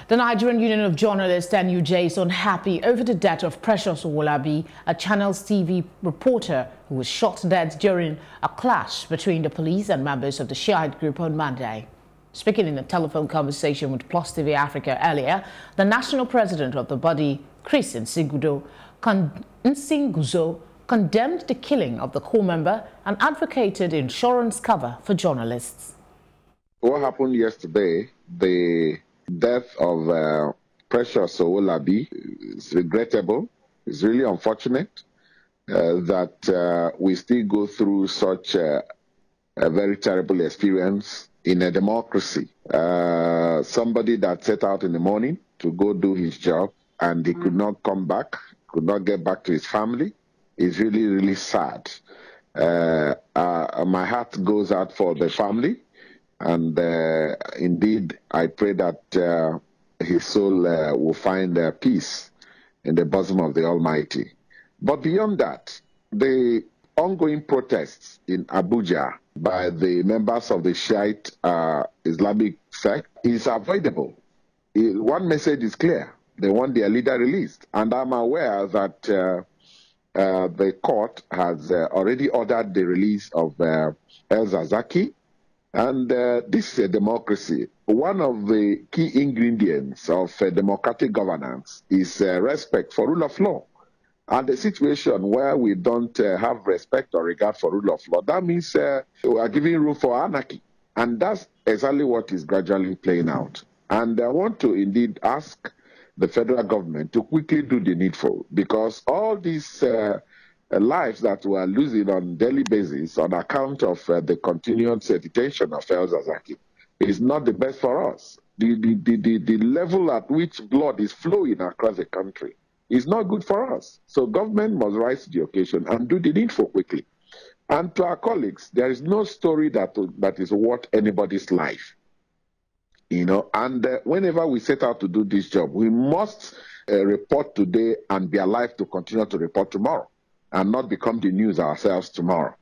The Nigerian Union of Journalist (NUJ) is unhappy over the death of Precious Owolabi, a Channels TV reporter who was shot dead during a clash between the police and members of the Shiite group on Monday. Speaking in a telephone conversation with Plus TV Africa earlier, the national president of the body, Chris Isiguze, condemned the killing of the co-member and advocated insurance cover for journalists. What happened yesterday, the death of Precious Owolabi, is regrettable. It's really unfortunate that we still go through such a very terrible experience in a democracy. Somebody that set out in the morning to go do his job and he could not come back, could not get back to his family. It's really, really sad. My heart goes out for the family. And indeed, I pray that his soul will find peace in the bosom of the Almighty. But beyond that, the ongoing protests in Abuja by the members of the Shiite Islamic sect is avoidable. One message is clear. They want their leader released. And I'm aware that the court has already ordered the release of El-Zakzaky. And this is a democracy. One of the key ingredients of democratic governance is respect for rule of law. And the situation where we don't have respect or regard for rule of law, that means we are giving room for anarchy. And that's exactly what is gradually playing out. And I want to indeed ask the federal government to quickly do the needful, because all these lives that we are losing on a daily basis on account of the continued detention of El-Zakzaky is not the best for us. The level at which blood is flowing across the country is not good for us. So government must rise to the occasion and do the needful quickly. And to our colleagues, there is no story that is worth anybody's life. You know, and whenever we set out to do this job, we must report today and be alive to continue to report tomorrow, and not become the news ourselves tomorrow.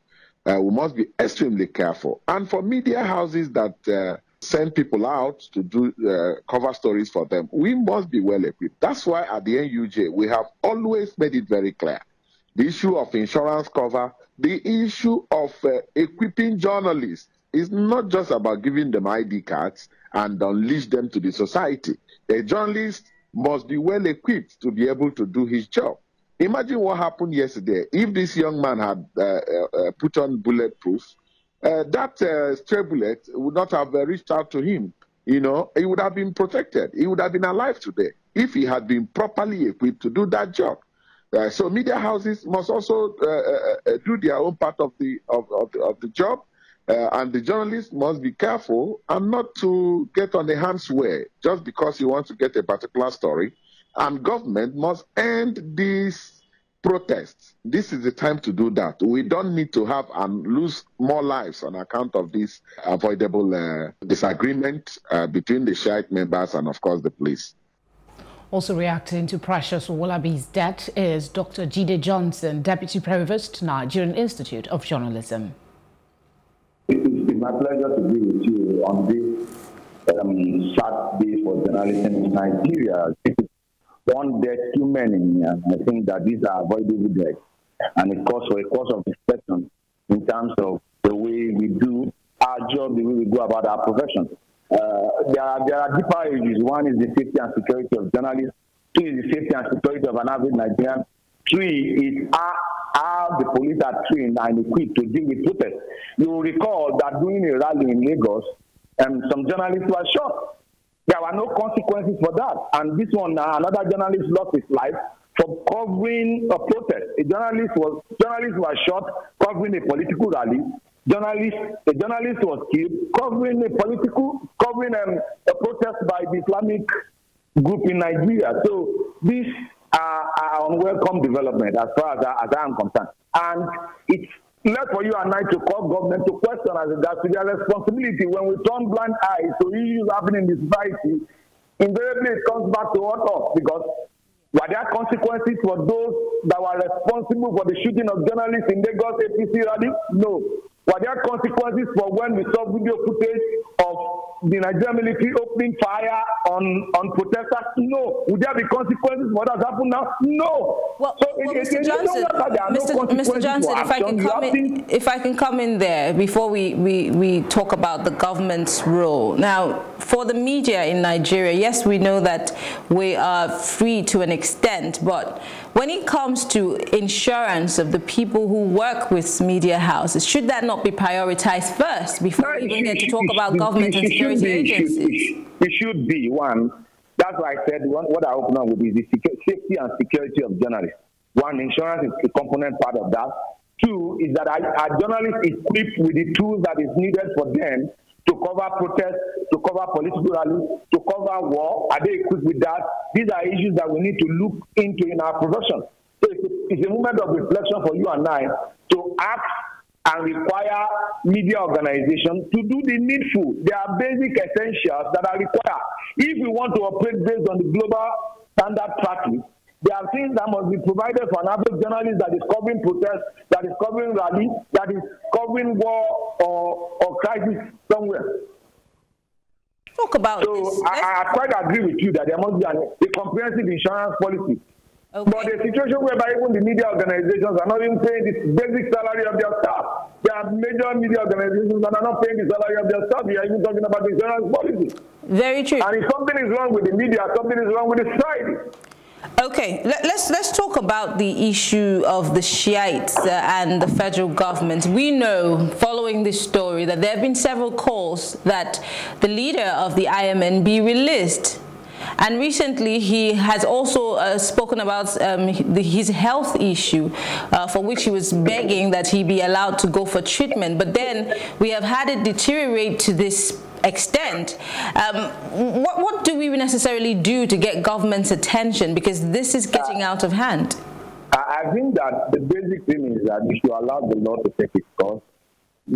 We must be extremely careful. And for media houses that send people out to do cover stories for them, we must be well equipped. That's why at the NUJ, we have always made it very clear. The issue of insurance cover, the issue of equipping journalists is not just about giving them ID cards and unleash them to the society. A journalist must be well equipped to be able to do his job. Imagine what happened yesterday. If this young man had put on bulletproof, that stray bullet would not have reached out to him. You know, he would have been protected. He would have been alive today if he had been properly equipped to do that job. So media houses must also do their own part of the job, and the journalists must be careful and not to get on the hand's way just because you want to get a particular story. And government must end these protests. This is the time to do that. We don't need to have and lose more lives on account of this avoidable disagreement between the Shiite members and, of course, the police. Also reacting to Precious Owolabi's death is Dr. Jide Johnson, Deputy Provost, Nigerian Institute of Journalism. It's my pleasure to be with you on this sad day for journalism in Nigeria. One death too many, and I think that these are avoidable deaths, and it calls for a course of reflection in terms of the way we do our job, the way we go about our profession. There are deeper issues. One is the safety and security of journalists. Two is the safety and security of an average Nigerian. Three is how the police are trained and equipped to deal with protests. You will recall that during a rally in Lagos, some journalists were shot. There were no consequences for that. And this one, another journalist lost his life for covering a protest. A journalist was shot covering a political rally. A journalist was killed covering a protest by the Islamic group in Nigeria. So these are unwelcome development as far as I am concerned. And it's left for you and I to call government to question as regards to their responsibility. When we turn blind eyes to issues happening in the society, invariably it comes back to us, because were there consequences for those that were responsible for the shooting of journalists in Lagos APC rally? No. Were there consequences for when we saw video footage of the Nigerian military opening fire on protesters? No. Would there be consequences for what has happened now? No. Well, So Mr. Johnson, Mr. Johnson, if I can come in there before we talk about the government's role. Now, for the media in Nigeria, yes, we know that we are free to an extent, but when it comes to insurance of the people who work with media houses, should that not be prioritized first before we even get to talk about government and security agencies? It should be. One, that's why I said what I open up with is the safety and security of journalists. One, insurance is a component part of that. Two, is that our journalists equipped with the tools that is needed for them to cover protests, to cover political rallies, to cover war. Are they equipped with that? These are issues that we need to look into in our profession. So it's a moment of reflection for you and I to ask and require media organizations to do the needful. There are basic essentials that are required. If we want to operate based on the global standard practice, there are things that must be provided for an average journalist that is covering protests, that is covering rally, that is covering war or crisis somewhere. Talk about so this. I quite agree with you that there must be a comprehensive insurance policy. Okay. But the situation whereby even the media organizations are not even paying the basic salary of their staff. There are major media organizations that are not paying the salary of their staff. We are even talking about the insurance policy. Very true. And if something is wrong with the media, something is wrong with the society. Okay, let's talk about the issue of the Shiites and the federal government. We know, following this story, that there have been several calls that the leader of the IMN be released. And recently, he has also spoken about his health issue, for which he was begging that he be allowed to go for treatment. But then we have had it deteriorate to this extent. What do we necessarily do to get government's attention? Because this is getting out of hand. I think that the basic thing is that we should allow the law to take its course.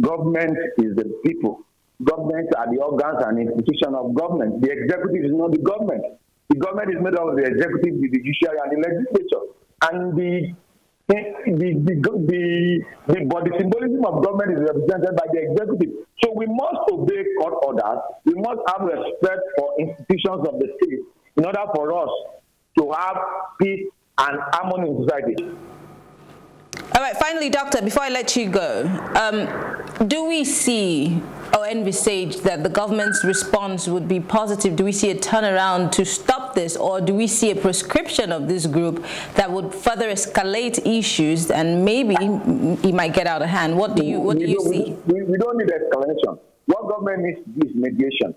Government is the people. Governments are the organs and institutions of government. The executive is not the government. The government is made up of the executive, the judiciary, and the legislature. And the symbolism of government is represented by the executive. So we must obey court orders. We must have respect for institutions of the state in order for us to have peace and harmony in society. All right, finally, Doctor, before I let you go, do we see or envisage that the government's response would be positive? Do we see a turnaround to stop this, or do we see a prescription of this group that would further escalate issues and maybe it might get out of hand? What do you see? We don't need escalation. What government needs to do is mediation.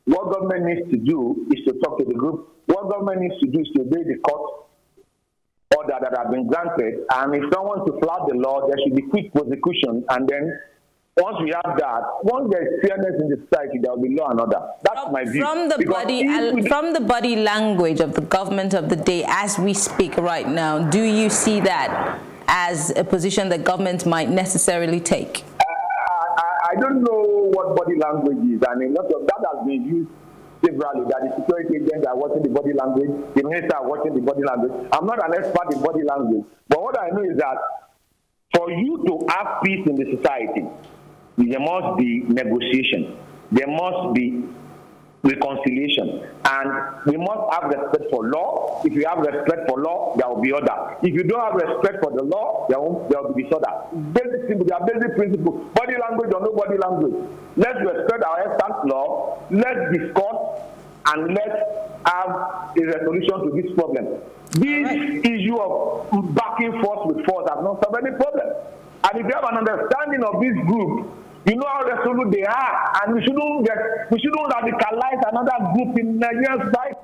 What government needs to do is to talk to the group. What government needs to do is to obey the court order that have been granted, and if someone to flout the law, there should be quick prosecution, and then once we have that, once there is fairness in the society, there will be law and order. That's my view. From the body language of the government of the day as we speak right now, do you see that as a position that government might necessarily take? I don't know what body language is, and a lot of that has been used severally, that the security agents are watching the body language, the minister are watching the body language. I'm not an expert in body language, but what I know is that for you to have peace in the society, there must be negotiation, there must be reconciliation, and we must have respect for law. If you have respect for law, there will be order. If you don't have respect for the law, there will be disorder. Basic simple, there are basic principles. Body language or no body language. Let's respect our extant law, let's discuss, and let's have a resolution to this problem. This issue of backing force with force has not solved any problem. And if you have an understanding of this group, you know how resolute they are, and we shouldn't radicalize another group in Nigerian society.